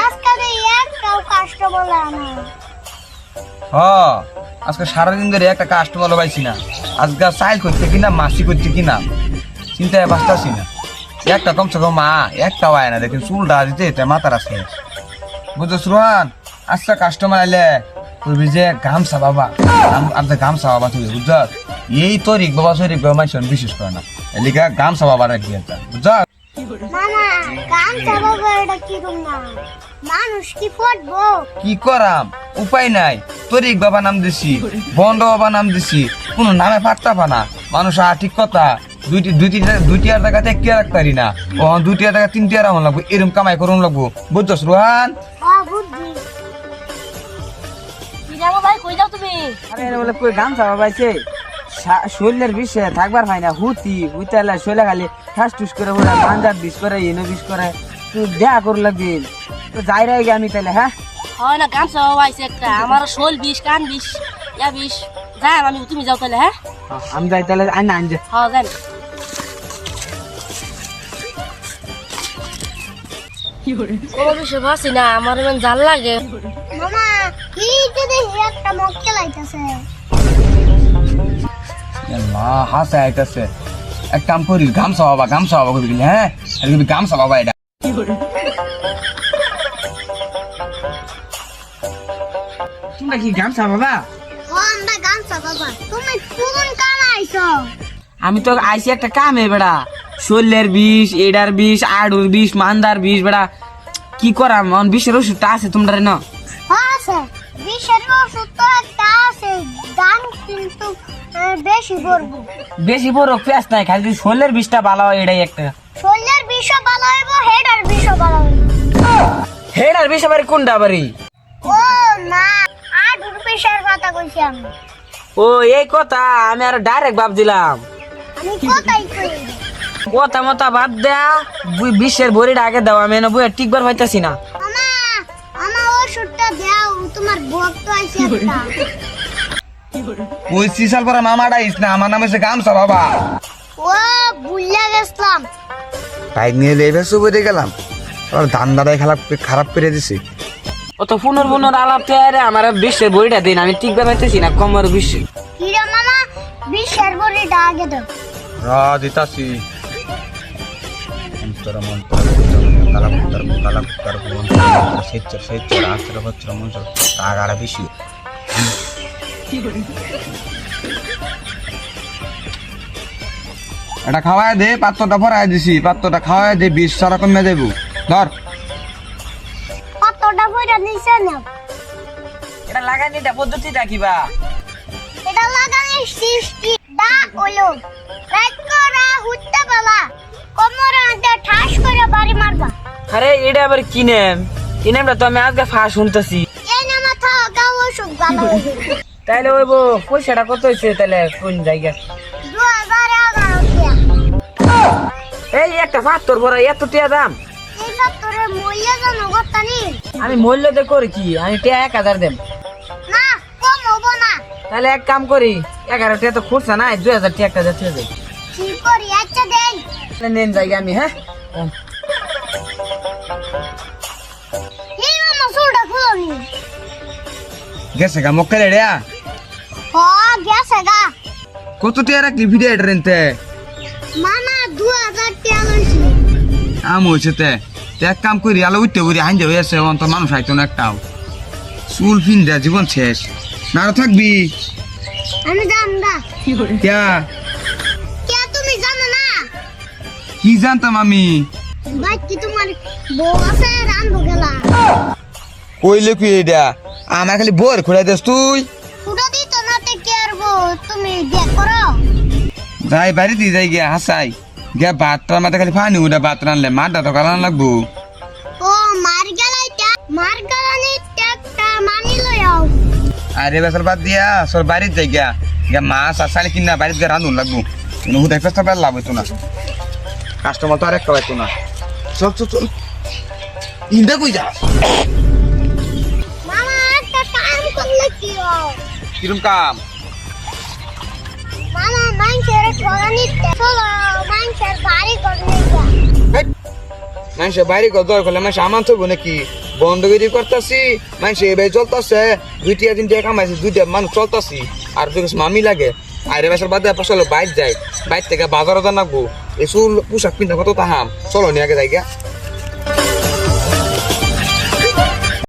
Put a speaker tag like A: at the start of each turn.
A: আজকাল একটাও কাস্টমার না।
B: আজকে সারাদিন ধরে একটা কাস্টমার পাইছি না। আজকে চাইল করতে কিনা মাসি করতে কিনা চিন্তায় বাঁচতেছি না। একটা কমসে কম একটাও আয় না, দেখেন চুলটা দিতে এটা মাথার আছে বুঝছো রোহান। আচ্ছা কাস্টমার আইলে তুই যে গামছা বাবা আপনার গামছা বাবা তুই বুঝছ, এই তরিক বাবা শরীফ বাবা মানুষ বিশেষ করে না, এলিকা গামছা বাবা রাখি একটা বুঝছ।
A: মামা গান চাবাবো এটা কি না, মানুষ কি পড়বো?
B: কি করাম, উপায় নাই। তরিক বাবা নাম দিছি, বন্ড বাবা নাম দিছি, কোন নামে পাত্তা পানা মানুষ। ঠিক কথা, দুইটি আর টাকাতে একটি আর রাখতারি না, ও 2 টাকা 3 টাকা রাখুন লাগবো, এরকম কামাই করুন লাগবো বুঝছস রোহান।
A: বুদ্ধি
C: ভাই কই যাও তুমি?
D: আরে বলে কই গামছা বাবাইছে শরীরের বিষে থাকবার হয় না, হুইতে শৈলে খালি ঠাস টুস করে বলে পাঞ্জাব বিষ করে এনে বিষ করে, তুই দেখা করে লাগবি তো যাই রে আমি তাহলে। হ্যাঁ
C: হয় না গামছা বাবাইছে একটা, আমার শোল বিষ কান বিষ ইয়া বিষ। যাই আমি, তুমি যাও তাহলে। হ্যাঁ
D: আমি যাই তাহলে আই না আনজে।
C: হ্যাঁ যাই। কোনো বিষয় ভাসি না, আমার এমন জাল লাগে।
A: মামা এই যে দেখি একটা মক্কেল আইতাছে।
B: হাসে আইতাছে, এক কাম করি গামছা বাবা কবি গেলি। হ্যাঁ গামছা বাবা এটা
D: তোমরা কি গামছা বাবা?
A: আমরা গান চাবাবা, তুমি কোন কাম আইছো?
D: আমি তো আইসি একটা কামে বেড়া, শরীরের বিষ, এডার বিষ, আড়ুর বিষ, মান্দার বিষ বেড়া। কি করাম বিষের ওষুধটা আছে তোমরা না?
A: আছে বিষের ওষুধ তো একটা আছে, দাম কিন্তু বেশি পড়বো।
D: বেশি বড় পেঁয়াজ নাই, খালি শরীরের বিষটা ভালো হয় এটাই একটা।
A: শরীরের বিষও ভালো হইব, হেডার বিষও ভালো হইব।
D: হেডার বিষ আবার কোনটা বাড়ি?
A: ও না, 8 রুপির কথা কইছি আমি।
D: ও এই কথা, আমি আর ডাইরেক্ট ভাবছিলাম।
A: আমি কোথায় কই?
D: কথা মতা বাদ দেয়া, বিশ্বের বড়িটা আগে দাও, আমি বই টিকবার হইতাছি না।
A: মামা আমার ওষুধটা দাও, তোমার ভক্ত আইছে একটা।
B: ওই সিসাল পরে মামাটা ইস না, আমার নাম হচ্ছে গামছা বাবা।
A: ও ভুলিয়া গেছলাম।
B: তাই নিয়ে লেবে সুবিধে গেলাম, আর ধান্দাটাই খারাপ করে দিছি।
D: ও তো পুনর আলাপ তৈরি, আমার বিশ্বের বড়িটা দিন, আমি টিকবার হইতেছি না কমর বিশ্বে।
A: কিরে মামা, বিষের বড়িটা আগে দাও।
B: দিতাছি মন্তর মন্তর স্বেচ্ছার আশ্চর্য বচ্চর মঞ্চর তাগারা বেশি। এটা খাওয়াই দে, পাত্রটা ভরাই দিছি, পাত্রটা খাওয়াই দে, বিষ সারা কমে দেবো। ধর
A: কতটা বইটা নিছে না?
D: এটা লাগাই নিতে পদ্ধতিটা কিবা?
A: এটা লাগানোর সৃষ্টি দা হলো রাত করা হুত্তে পালা, কোমরে আঁটে ঠাস করে বাড়ি মারবা।
D: আরে এটা আবার কি নেম? কি নেমটা তো আমি আজকে ফাঁস শুনতেছি।
A: এই না মাথা গাও ওষুধ ভালো হইবে।
D: তাইলে ওই পয়সাটা কত হয়েছে তাহলে কোন জায়গা?
A: 2011
D: এই একটা পাত্তর বড় এত টিয়া দাম?
A: এই সত্তরের মূল্য জানো কতনি?
D: আমি মূল্য দিয়ে করি কি, আমি টিয়া 1000 দেব।
A: না কম হবো না।
D: তাহলে এক কাম করি, 11 টিয়া তো খুঁজছে না, 2000 টিয়া একটা যাচ্ছে যাই।
A: কি করি আচ্ছা দেই।
D: নেন জায়গা আমি। হ্যাঁ
A: এই মামা সুড়া খুলনি।
B: গেছে গা মক্কেল রে।
A: হ গেছে গা।
B: কত টিয়া রাখলি ভিডিও এডারেন্তে?
A: মামা 2000 টাকা লইছি।
B: আম হয়েছে তে এক কাম করি, আলো উঠতে উঠে হাইন্দে হয়েছে, অন্তর মানুষ আইতো না একটাও। চুল ফিন দেয়া জীবন শেষ, না থাকবি
A: আমি জানদা।
B: ক্যা
A: কে তুমি জানো না?
B: কি জানতাম আমি?
A: ভাই কি তোমার বউ আছে রান্ধবো গেলা।
B: কইলে কি এটা? আমার খালি বোর খুঁড়াই দেস তুই।
A: ফুটো দিত না তে কে আর বউ, তুমি দেখ করো।
B: যাই বাড়ি দিয়ে যাই গিয়া হাসাই গিয়া ভাতটার মাথা খালি পানি উঠে ভাত রানলে মাঠটা তো কারণ লাগবো।
A: ও মার গেলাইটা, মার গেলানি একটা মানি লয়াও।
B: আরে বেসার বাদ দিয়া সর বাড়িতে যাই গিয়া গিয়া মাছ আর চালি কিনা বাড়িতে গিয়ে রান্ধুন লাগবো। হুদাই পেস্তা পেলে লাভ হইতো না, কাস্টমার তো আর একটা পাইতো না। চল চল চল ইন্দা কই যা।
A: মামা একটা কাম করলে কি হয়?
B: কিরম কাম?
A: মামা মাইনছের ঠগানি চলো মাইনছের বাড়ি করলে যা।
B: মানুষের বাইরে ঘর দর করলে মানুষ আমার থইব নাকি বন্ধগিরি করতেছি মানুষের এবার চলতেছে 2-3 টাকা কামাইছে 2টা মানুষ চলতেছি আর যদি মামি লাগে আরে বেসার বাদে ফসল বাইর যায় বাইর থেকে বাজারও জানাবো এই চুল পোশাক পিন্ধা কত তাহাম চলো নিয়ে আগে যাই গা